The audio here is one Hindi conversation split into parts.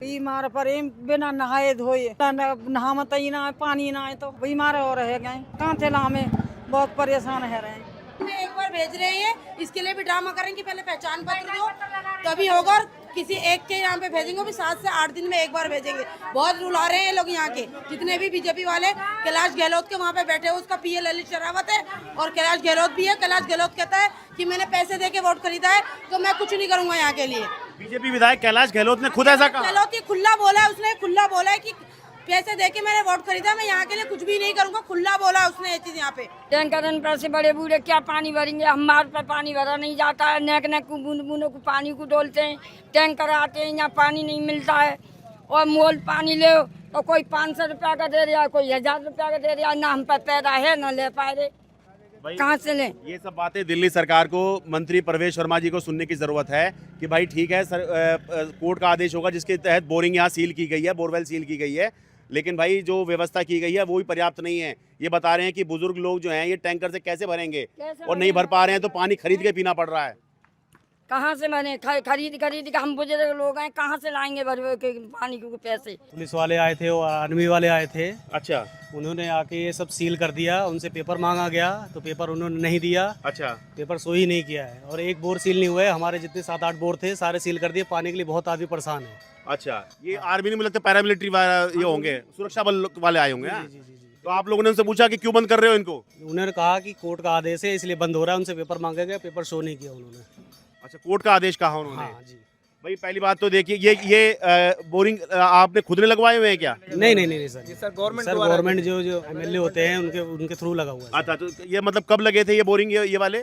बीमार पड़े बिना नहाए धोए, नहामत ही ना पानी ना आए तो बीमार हो रहे गए। कहाँ थे हमें बहुत परेशान है रहे हैं। एक बार भेज रहे हैं, इसके लिए भी ड्रामा करेंगे, पहले पहचान पत्र दो तभी होगा। और किसी एक के यहाँ पे भेजेंगे, भी 7 से 8 दिन में एक बार भेजेंगे। बहुत रुला रहे हैं लोग यहाँ के, जितने भी बीजेपी वाले। कैलाश गहलोत के वहाँ पे बैठे हो, उसका पीए ललित शेरावत है और कैलाश गहलोत भी है। कैलाश गहलोत कहता है कि मैंने पैसे दे के वोट खरीदा है तो मैं कुछ नहीं करूंगा यहाँ के लिए। बीजेपी विधायक कैलाश गहलोत ने खुद ऐसा कहा। गहलोत ही खुला बोला है, उसने खुला बोला है कि पैसे देके मैंने वोट खरीदा, मैं यहाँ के लिए कुछ भी नहीं करूंगा। खुला बोला उसने ये चीज यहाँ पे। टैंकर पैसे बड़े बूढ़े क्या पानी भरेंगे, हमारे पे पानी भरा नहीं जाता है। नेक नेक को बूंद बूंदों को पानी को डोलते हैं, टैंकर आते हैं, यहाँ पानी नहीं मिलता है। और मोल पानी ले तो कोई 500 रुपया का दे रहा है, कोई 1000 रुपया का दे रहा है। ना हम पे पैदा है ना ले पाए रहे, कहाँ से लें? ये सब बातें दिल्ली सरकार को, मंत्री परवेश वर्मा जी को सुनने की जरूरत है कि भाई ठीक है कोर्ट का आदेश होगा जिसके तहत बोरिंग यहाँ सील की गई है, बोरवेल सील की गई है, लेकिन भाई जो व्यवस्था की गई है वो भी पर्याप्त नहीं है। ये बता रहे हैं कि बुजुर्ग लोग जो हैं ये टैंकर से कैसे भरेंगे और नहीं भर पा रहे हैं तो पानी खरीद के पीना पड़ रहा है। कहाँ से बने? खरीद के हम बुजुर्ग लोग हैं, कहाँ से लाएंगे भर के पानी के पैसे? पुलिस वाले आए थे और आर्मी वाले आए थे। अच्छा, उन्होंने आके ये सब सील कर दिया। उनसे पेपर मांगा गया तो पेपर उन्होंने नहीं दिया। अच्छा, पेपर सो ही नहीं किया है और एक बोर सील नहीं हुआ है। हमारे जितने 7-8 बोर थे सारे सील कर दिए। पानी के लिए बहुत आदमी परेशान है। अच्छा, ये आर्मी नहीं मिलते, पैरामिलिट्री ये होंगे, सुरक्षा बल वाले आए होंगे। जी, जी, जी। तो आप लोगों ने उनसे पूछा कि क्यों बंद कर रहे हो इनको? उन्होंने कहा कि कोर्ट का आदेश है इसलिए बंद हो रहा है। उनसे पेपर मांगा गया, पेपर शो नहीं किया उन्होंने। अच्छा, कोर्ट का आदेश कहा उन्होंने? हाँ जी। भाई पहली बात तो देखिए ये बोरिंग आपने खुद ने लगवाए हुए हैं क्या? नहीं सर गवर्नमेंट जो एमएलए होते हैं उनके थ्रू लगा हुआ है। अच्छा, तो ये मतलब कब लगे थे ये बोरिंग ये वाले?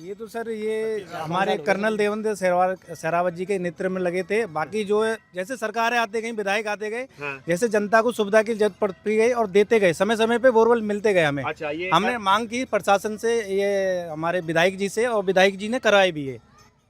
ये तो सर ये हमारे कर्नल देवेंद्र शेरावत जी के नेतृत्व में लगे थे। बाकी जो है जैसे सरकारें आते गई, विधायक आते गए, जैसे जनता को सुविधा की जरूरत पड़ती गई और देते गए, समय समय पे बोरवेल मिलते गए हमें। अच्छा, ये हमने मांग की प्रशासन से, ये हमारे विधायक जी से, और विधायक जी ने कराए भी है।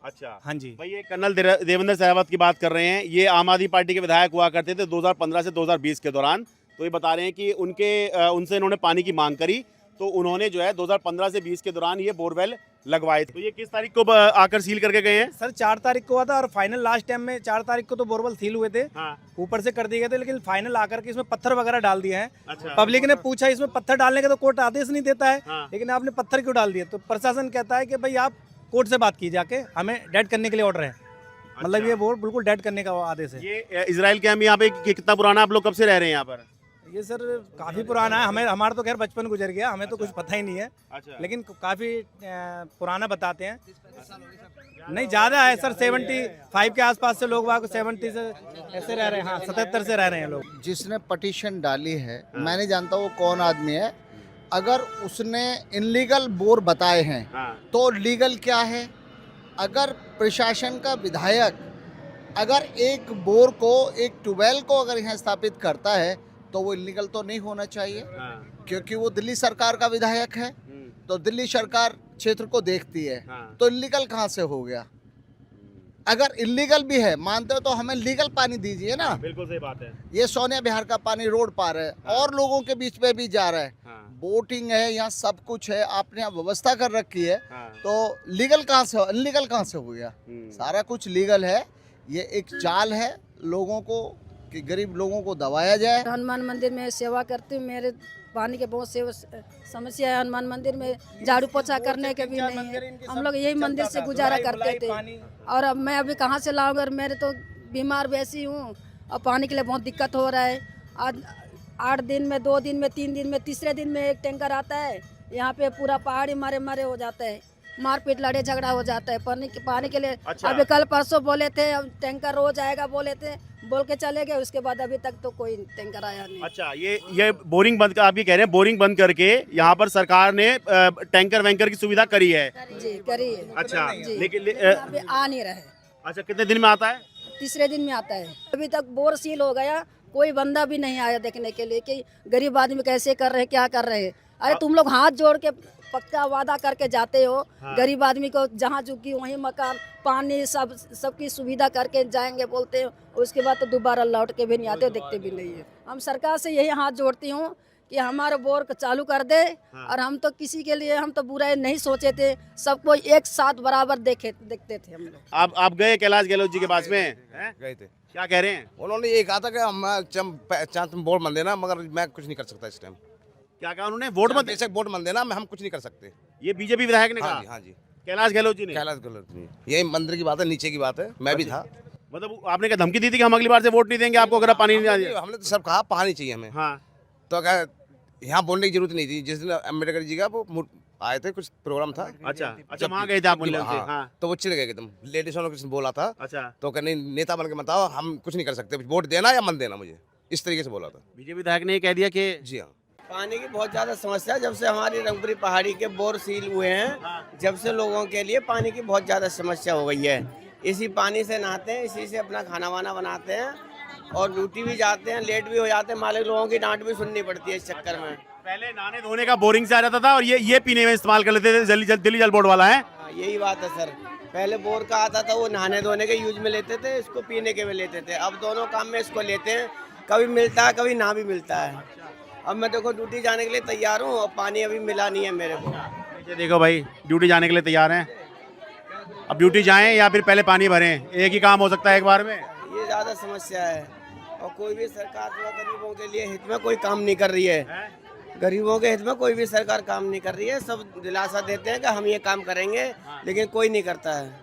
अच्छा, हाँ जी। भाई ये कर्नल देवेंद्र शेरावत की बात कर रहे हैं। ये आम आदमी पार्टी के विधायक हुआ करते थे 2015 से 2020 के दौरान। तो ये बता रहे हैं कि उनसे इन्होंने पानी की मांग करी तो उन्होंने जो है 2015 से 20 के दौरान ये बोरवेल लगवाए थे। तो ये किस तारीख को आकर सील करके गए हैं? सर 4 तारीख को हुआ था और फाइनल लास्ट टाइम में 4 तारीख को तो बोरवेल सील हुए थे। हाँ। ऊपर से कर दिए गए थे, लेकिन फाइनल आकर के इसमें पत्थर वगैरह डाल दिए हैं। अच्छा। पब्लिक ने पूछा इसमें पत्थर डालने का तो कोर्ट आदेश नहीं देता है। हाँ। लेकिन आपने पत्थर क्यों डाल दिए? तो प्रशासन कहता है कि भाई आप कोर्ट से बात कीजिए, जाके हमें डेड करने के लिए ऑर्डर है। मतलब ये बोर्ड बिल्कुल डेड करने का आदेश है। ये इजराइल कैंप यहाँ पे कितना पुराना, आप लोग कब से रह रहे हैं यहाँ पर? ये सर काफी पुराना है। हमारा तो खैर बचपन गुजर गया, हमें तो कुछ पता ही नहीं है। अच्छा। लेकिन काफी पुराना बताते हैं। नहीं ज्यादा है सर, 75 के आसपास से लोग वहाँ 70 से ऐसे रह रहे हैं। हाँ, 77 से रह रहे हैं लोग। जिसने पटिशन डाली है, मैं नहीं जानता वो कौन आदमी है। अगर उसने इनलीगल बोर बताए हैं तो लीगल क्या है? अगर प्रशासन का विधायक अगर एक बोर को, एक ट्यूबवेल को अगर यहाँ स्थापित करता है तो वो इलीगल तो नहीं होना चाहिए, क्योंकि वो दिल्ली सरकार का विधायक है। तो दिल्ली सरकार क्षेत्र को देखती है, तो इलीगल कहाँ से हो गया? अगर इलीगल भी है मानते हो तो हमें लीगल पानी दीजिए ना। बिल्कुल सही बात है। ये सोनिया बिहार का पानी रोड पार है और लोगों के बीच में भी जा रहा है। बोटिंग है, यहाँ सब कुछ है, आपने यहाँ व्यवस्था कर रखी है। तो लीगल कहाँ से, इलीगल कहाँ से हो गया? सारा कुछ लीगल है। ये एक चाल है लोगों को कि गरीब लोगों को दबाया जाए। हनुमान मंदिर में सेवा करती हूँ। मेरे पानी के बहुत समस्या है। हनुमान मंदिर में झाड़ू पोछा करने के भी नहीं है। हम लोग यही मंदिर से गुजारा करते थे और अब मैं अभी कहाँ से लाऊंगा? मेरे तो बीमार वैसी हूँ और पानी के लिए बहुत दिक्कत हो रहा है। आज 8 दिन में, 2 दिन में, 3 दिन में, तीसरे दिन में एक टैंकर आता है। यहाँ पे पूरा पहाड़ी मारे हो जाता है, मारपीट लड़े झगड़ा हो जाता है पानी के लिए। अच्छा। अभी कल परसों बोले थे अब टैंकर रोज आएगा, बोले थे, बोल के चले गए। उसके बाद अभी तक तो कोई टैंकर आया नहीं। अच्छा, ये बोरिंग बंद, आप ये कह रहे हैं बोरिंग बंद करके यहाँ पर सरकार ने टैंकर वैंकर की सुविधा करी है? जी करी है। अच्छा, लेकिन अभी आ नहीं रहे। अच्छा, कितने दिन में आता है? तीसरे दिन में आता है। अभी तक बोर सील हो गया, कोई बंदा भी नहीं आया देखने के लिए कि गरीब आदमी कैसे कर रहे हैं, क्या कर रहे हैं। अरे तुम लोग हाथ जोड़ के पक्का वादा करके जाते हो। गरीब आदमी को जहाँ झुकी वहीं मकान, पानी, सबकी सुविधा करके जाएंगे बोलते हो। उसके बाद तो दोबारा लौट के भी नहीं आते, देखते भी नहीं है। हम सरकार से यही हाथ जोड़ती हूँ कि हमारा बोर को चालू कर दे। और हम तो किसी के लिए हम तो बुराई नहीं सोचे थे, सबको एक साथ बराबर देखते थे हम लोग। आप गए कैलाश गहलोत जी के पास में हैं? गए थे। क्या कह रहे हैं? उन्होंने ये कहा था कि हम चांद में वोट मत देना, मगर मैं कुछ नहीं कर सकता इस टाइम। क्या कहा उन्होंने? वोट मत बेशक वोट मत देना, हम कुछ नहीं कर सकते। ये बीजेपी विधायक ने हाँ कहा? जी, हाँ जी। कैलाश गहलोत जी ने? कैलाश गलत नहीं, यही मंदिर की बात है, नीचे की बात है, मैं भी था। मतलब आपने क्या धमकी दी थी कि हम अगली बार से वोट नहीं देंगे आपको अगर आप पानी नहीं आ जाए? हमने तो सब कहा पानी चाहिए हमें। हाँ। तो अगर यहाँ बोलने की जरूरत नहीं थी। जिस दिन अम्बेडकर जी का वो आए थे, कुछ प्रोग्राम था। अच्छा वहाँ गए थे आप मुल्ले से? हाँ। तो वो चिढ़ गए एकदम, लेडीज ने कुछ बोला था। अच्छा। तो कहने नेता बन के बताओ, हम कुछ नहीं कर सकते, वोट देना या मत देना मुझे, इस तरीके से बोला था। बीजेपी विधायक ने ये कह दिया कि जी हाँ। पानी की बहुत ज़्यादा समस्या है। जब से हमारी रंगपुरी पहाड़ी के बोर सील हुए हैं, जब से लोगों के लिए पानी की बहुत ज़्यादा समस्या हो गई है। इसी पानी से नहाते हैं, इसी से अपना खाना वाना बनाते हैं और ड्यूटी भी जाते हैं, लेट भी हो जाते हैं। मालिक लोगों की डांट भी सुननी पड़ती है इस चक्कर में। पहले नहाने धोने का बोरिंग से आ जाता था और ये पीने में इस्तेमाल कर लेते थे। दिल्ली जल बोर्ड वाला है। हाँ, यही बात है सर। पहले बोर का आता था, वो नहाने धोने के यूज में लेते थे, इसको पीने के में लेते थे। अब दोनों काम में इसको लेते हैं, कभी मिलता है कभी ना भी मिलता है। अब मैं देखो ड्यूटी जाने के लिए तैयार हूँ और पानी अभी मिला नहीं है मेरे को। ये देखो भाई, ड्यूटी जाने के लिए तैयार हैं। अब ड्यूटी जाएं या फिर पहले पानी भरें, एक ही काम हो सकता है एक बार में। ये ज़्यादा समस्या है और कोई भी सरकार जो है गरीबों के लिए हित में कोई काम नहीं कर रही है। गरीबों के हित में कोई भी सरकार काम नहीं कर रही है। सब दिलासा देते हैं कि हम ये काम करेंगे, लेकिन कोई नहीं करता है।